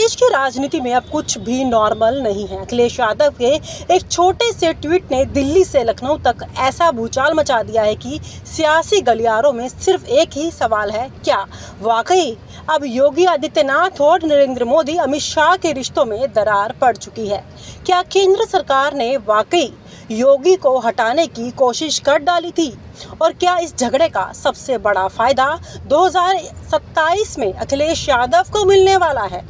प्रदेश की राजनीति में अब कुछ भी नॉर्मल नहीं है। अखिलेश यादव के एक छोटे से ट्वीट ने दिल्ली से लखनऊ तक ऐसा भूचाल मचा दिया है कि सियासी गलियारों में सिर्फ एक ही सवाल है, क्या वाकई अब योगी आदित्यनाथ और नरेंद्र मोदी अमित शाह के रिश्तों में दरार पड़ चुकी है? क्या केंद्र सरकार ने वाकई योगी को हटाने की कोशिश कर डाली थी? और क्या इस झगड़े का सबसे बड़ा फायदा 2027 में अखिलेश यादव को मिलने वाला है?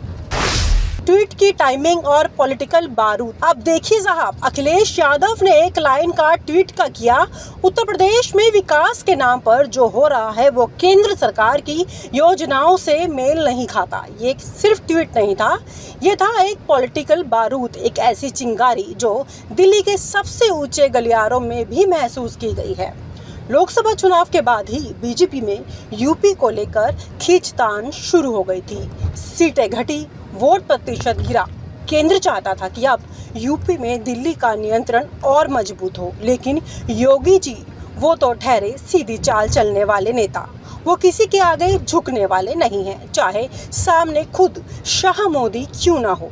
ट्वीट की टाइमिंग और पॉलिटिकल बारूद। अब देखिए साहब, अखिलेश यादव ने एक लाइन का ट्वीट का किया, उत्तर प्रदेश में विकास के नाम पर जो हो रहा है वो केंद्र सरकार की योजनाओं से मेल नहीं खाता। ये सिर्फ ट्वीट नहीं था, ये था एक पॉलिटिकल बारूद, एक ऐसी चिंगारी जो दिल्ली के सबसे ऊंचे गलियारों में भी महसूस की गई है। लोकसभा चुनाव के बाद ही बीजेपी में यूपी को लेकर खींचतान शुरू हो गई थी। सीटें घटी, वोट प्रतिशत गिरा। केंद्र चाहता था कि अब यूपी में दिल्ली का नियंत्रण और मजबूत हो, लेकिन योगी जी वो तो ठहरे सीधी चाल चलने वाले नेता। वो किसी के आगे झुकने वाले नहीं हैं, चाहे सामने खुद शाह मोदी क्यों ना हो।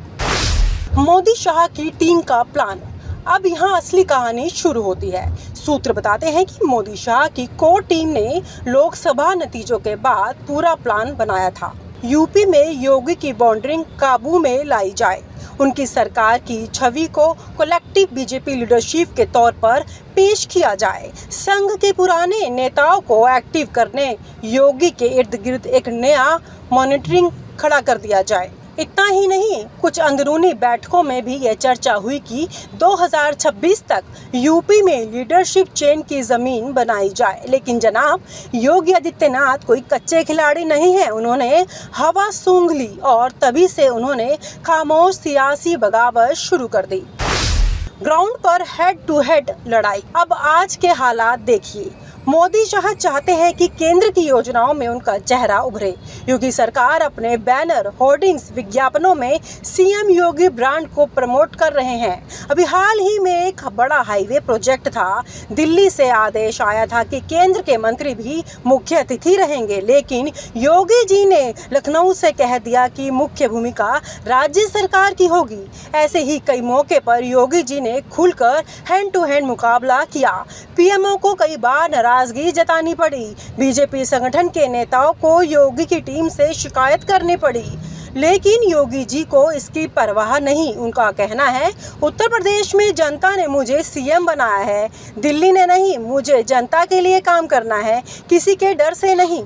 मोदी शाह की टीम का प्लान। अब यहाँ असली कहानी शुरू होती है। सूत्र बताते हैं कि मोदी शाह की कोर टीम ने लोकसभा नतीजों के बाद पूरा प्लान बनाया था। यूपी में योगी की बाउंड्रिंग काबू में लाई जाए, उनकी सरकार की छवि को कलेक्टिव बीजेपी लीडरशिप के तौर पर पेश किया जाए, संघ के पुराने नेताओं को एक्टिव करने, योगी के इर्द गिर्द एक नया मॉनिटरिंग खड़ा कर दिया जाए। इतना ही नहीं, कुछ अंदरूनी बैठकों में भी यह चर्चा हुई कि 2026 तक यूपी में लीडरशिप चेन की जमीन बनाई जाए। लेकिन जनाब, योगी आदित्यनाथ कोई कच्चे खिलाड़ी नहीं है। उन्होंने हवा सूंघ ली और तभी से उन्होंने खामोश सियासी बगावत शुरू कर दी। ग्राउंड पर हेड टू हेड लड़ाई। अब आज के हालात देखिए। मोदी शाह चाहते हैं कि केंद्र की योजनाओं में उनका चेहरा उभरे। योगी सरकार अपने बैनर, होर्डिंग्स, विज्ञापनों में सीएम योगी ब्रांड को प्रमोट कर रहे हैं। अभी हाल ही में एक बड़ा हाईवे प्रोजेक्ट था। दिल्ली से आदेश आया था कि केंद्र के मंत्री भी मुख्य अतिथि रहेंगे, लेकिन योगी जी ने लखनऊ से कह दिया कि मुख्य भूमिका राज्य सरकार की होगी। ऐसे ही कई मौके पर योगी जी ने खुलकर हैंड टू हैंड मुकाबला किया। पीएमओ को कई बार नाराजगी जतानी पड़ी। बीजेपी संगठन के नेताओं को योगी की टीम से शिकायत करनी पड़ी, लेकिन योगी जी को इसकी परवाह नहीं। उनका कहना है, उत्तर प्रदेश में जनता ने मुझे सीएम बनाया है, दिल्ली ने नहीं। मुझे जनता के लिए काम करना है, किसी के डर से नहीं।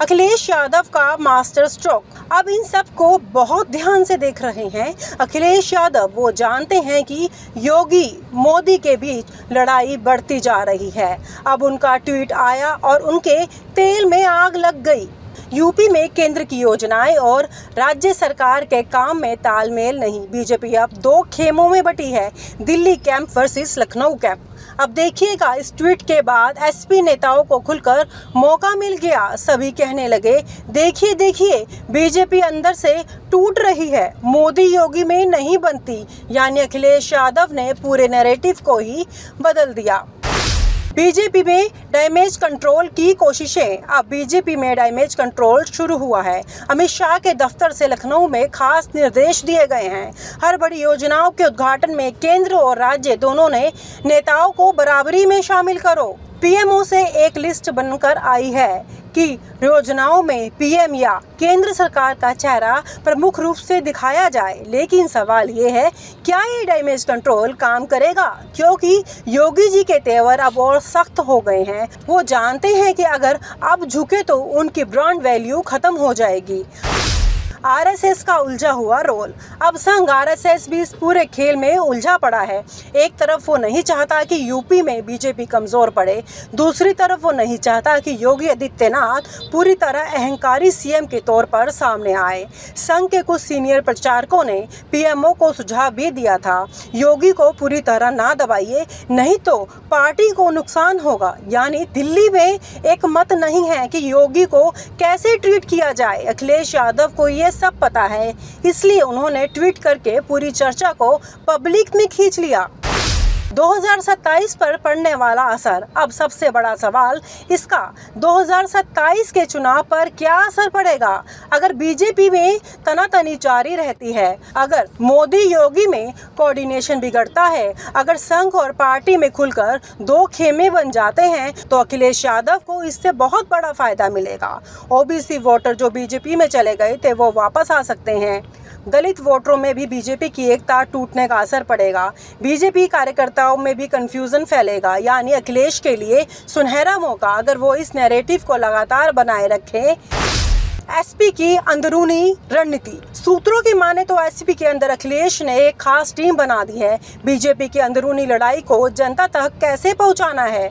अखिलेश यादव का मास्टर स्ट्रोक। अब इन सब को बहुत ध्यान से देख रहे हैं। अखिलेश यादव वो जानते हैं कि योगी मोदी के बीच लड़ाई बढ़ती जा रही है। अब उनका ट्वीट आया और उनके तेल में आग लग गई। यूपी में केंद्र की योजनाएं और राज्य सरकार के काम में तालमेल नहीं। बीजेपी अब दो खेमों में बटी है, Delhi camp versus Lucknow camp. अब देखिएगा, इस ट्वीट के बाद एसपी नेताओं को खुलकर मौका मिल गया। सभी कहने लगे, देखिए देखिए, बीजेपी अंदर से टूट रही है, मोदी योगी में नहीं बनती। यानी अखिलेश यादव ने पूरे नैरेटिव को ही बदल दिया। बीजेपी में डैमेज कंट्रोल की कोशिशें। अब बीजेपी में डैमेज कंट्रोल शुरू हुआ है। अमित शाह के दफ्तर से लखनऊ में खास निर्देश दिए गए हैं। हर बड़ी योजनाओं के उद्घाटन में केंद्र और राज्य दोनों ने नेताओं को बराबरी में शामिल करो। पीएमओ से एक लिस्ट बनकर आई है कि योजनाओं में पीएम या केंद्र सरकार का चेहरा प्रमुख रूप से दिखाया जाए। लेकिन सवाल ये है, क्या ये डैमेज कंट्रोल काम करेगा? क्योंकि योगी जी के तेवर अब और सख्त हो गए हैं। वो जानते हैं कि अगर अब झुके तो उनकी ब्रांड वैल्यू खत्म हो जाएगी। आरएसएस का उलझा हुआ रोल। अब संघ आरएसएस भी इस पूरे खेल में उलझा पड़ा है। एक तरफ वो नहीं चाहता कि यूपी में बीजेपी कमजोर पड़े, दूसरी तरफ वो नहीं चाहता कि योगी आदित्यनाथ पूरी तरह अहंकारी सीएम के तौर पर सामने आए। संघ के कुछ सीनियर प्रचारकों ने पीएमओ को सुझाव भी दिया था, योगी को पूरी तरह ना दबाइए, नहीं तो पार्टी को नुकसान होगा। यानी दिल्ली में एक मत नहीं है कि योगी को कैसे ट्रीट किया जाए। अखिलेश यादव को ये सब पता है, इसलिए उन्होंने ट्वीट करके पूरी चर्चा को पब्लिक में खींच लिया। 2027 पर पड़ने वाला असर। अब सबसे बड़ा सवाल इसका 2027 के चुनाव पर क्या असर पड़ेगा। अगर बीजेपी में तनातनी जारी रहती है, अगर मोदी योगी में कोऑर्डिनेशन बिगड़ता है, अगर संघ और पार्टी में खुलकर दो खेमे बन जाते हैं, तो अखिलेश यादव को इससे बहुत बड़ा फायदा मिलेगा। ओबीसी वोटर जो बीजेपी में चले गए थे वो वापस आ सकते हैं। दलित वोटरों में भी बीजेपी की एकता टूटने का असर पड़ेगा। बीजेपी कार्यकर्ताओं में भी कंफ्यूजन फैलेगा। यानी अखिलेश के लिए सुनहरा मौका, अगर वो इस नैरेटिव को लगातार बनाए रखें। एसपी की अंदरूनी रणनीति। सूत्रों की माने तो एसपी के अंदर अखिलेश ने एक खास टीम बना दी है। बीजेपी की अंदरूनी लड़ाई को जनता तक कैसे पहुंचाना है,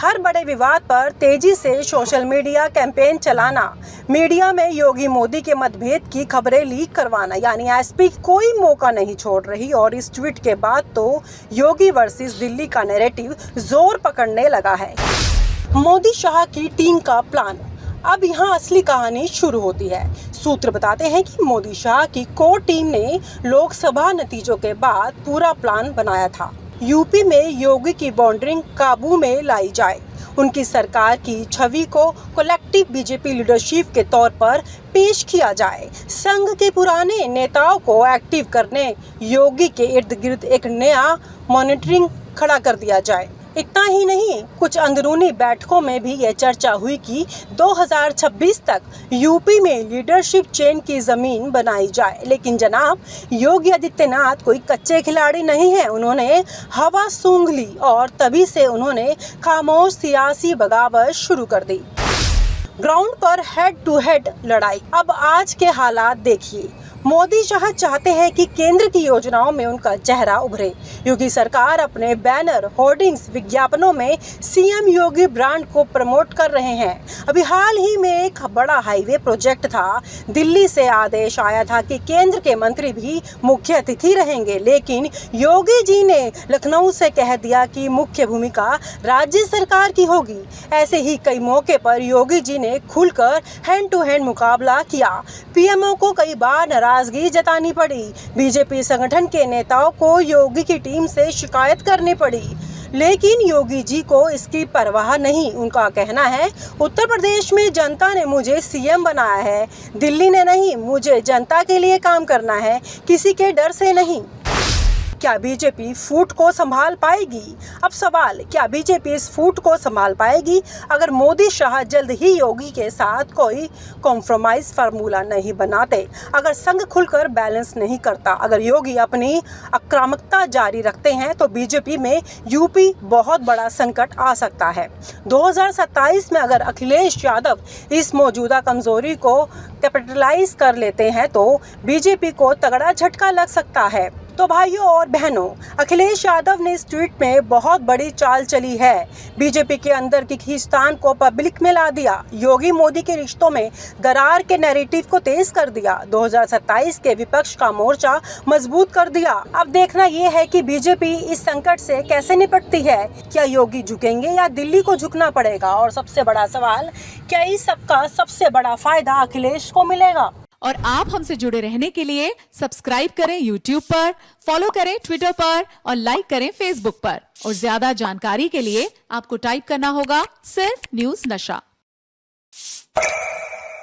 हर बड़े विवाद पर तेजी से सोशल मीडिया कैंपेन चलाना, मीडिया में योगी मोदी के मतभेद की खबरें लीक करवाना, यानी एसपी कोई मौका नहीं छोड़ रही। और इस ट्वीट के बाद तो योगी वर्सेस दिल्ली का नैरेटिव जोर पकड़ने लगा है। मोदी शाह की टीम का प्लान। अब यहाँ असली कहानी शुरू होती है। सूत्र बताते हैं कि मोदी शाह की कोर टीम ने लोकसभा नतीजों के बाद पूरा प्लान बनाया था। यूपी में योगी की बाउंड्रिंग काबू में लाई जाए, उनकी सरकार की छवि को कलेक्टिव बीजेपी लीडरशिप के तौर पर पेश किया जाए, संघ के पुराने नेताओं को एक्टिव करने, योगी के इर्द गिर्द एक नया मॉनिटरिंग खड़ा कर दिया जाए। इतना ही नहीं, कुछ अंदरूनी बैठकों में भी यह चर्चा हुई कि 2026 तक यूपी में लीडरशिप चेन की जमीन बनाई जाए। लेकिन जनाब योगी आदित्यनाथ कोई कच्चे खिलाड़ी नहीं है। उन्होंने हवा सूंघ ली और तभी से उन्होंने खामोश सियासी बगावत शुरू कर दी। ग्राउंड पर हेड टू हेड लड़ाई। अब आज के हालात देखिए। मोदी शाह चाहते हैं कि केंद्र की योजनाओं में उनका चेहरा उभरे। योगी सरकार अपने बैनर, होर्डिंग्स, विज्ञापनों में सीएम योगी ब्रांड को प्रमोट कर रहे हैं। अभी हाल ही में एक बड़ा हाईवे प्रोजेक्ट था। दिल्ली से आदेश आया था कि केंद्र के मंत्री भी मुख्य अतिथि रहेंगे, लेकिन योगी जी ने लखनऊ से कह दिया कि मुख्य भूमिका राज्य सरकार की होगी। ऐसे ही कई मौके पर योगी जी ने खुलकर हैंड टू हैंड मुकाबला किया। पीएमओ को कई बार नाराजगी जतानी पड़ी। बीजेपी संगठन के नेताओं को योगी की टीम से शिकायत करनी पड़ी, लेकिन योगी जी को इसकी परवाह नहीं। उनका कहना है, उत्तर प्रदेश में जनता ने मुझे सीएम बनाया है, दिल्ली ने नहीं। मुझे जनता के लिए काम करना है, किसी के डर से नहीं। क्या बीजेपी फूट को संभाल पाएगी? अब सवाल, क्या बीजेपी इस फूट को संभाल पाएगी अगर मोदी शाह जल्द ही योगी के साथ कोई कॉम्प्रोमाइज फार्मूला नहीं बनाते, अगर संघ खुलकर बैलेंस नहीं करता, अगर योगी अपनी आक्रामकता जारी रखते हैं, तो बीजेपी में यूपी बहुत बड़ा संकट आ सकता है। 2027 में अगर अखिलेश यादव इस मौजूदा कमजोरी को कैपिटलाइज कर लेते हैं तो बीजेपी को तगड़ा झटका लग सकता है। तो भाइयों और बहनों, अखिलेश यादव ने इस ट्वीट में बहुत बड़ी चाल चली है। बीजेपी के अंदर की खींचतान को पब्लिक में ला दिया, योगी मोदी के रिश्तों में दरार के नैरेटिव को तेज कर दिया, 2027 के विपक्ष का मोर्चा मजबूत कर दिया। अब देखना यह है कि बीजेपी इस संकट से कैसे निपटती है। क्या योगी झुकेंगे या दिल्ली को झुकना पड़ेगा? और सबसे बड़ा सवाल, क्या इस सबका सबसे बड़ा फायदा अखिलेश को मिलेगा? और आप हमसे जुड़े रहने के लिए सब्सक्राइब करें YouTube पर, फॉलो करें Twitter पर और लाइक करें Facebook पर। और ज्यादा जानकारी के लिए आपको टाइप करना होगा सिर्फ न्यूज़ नशा।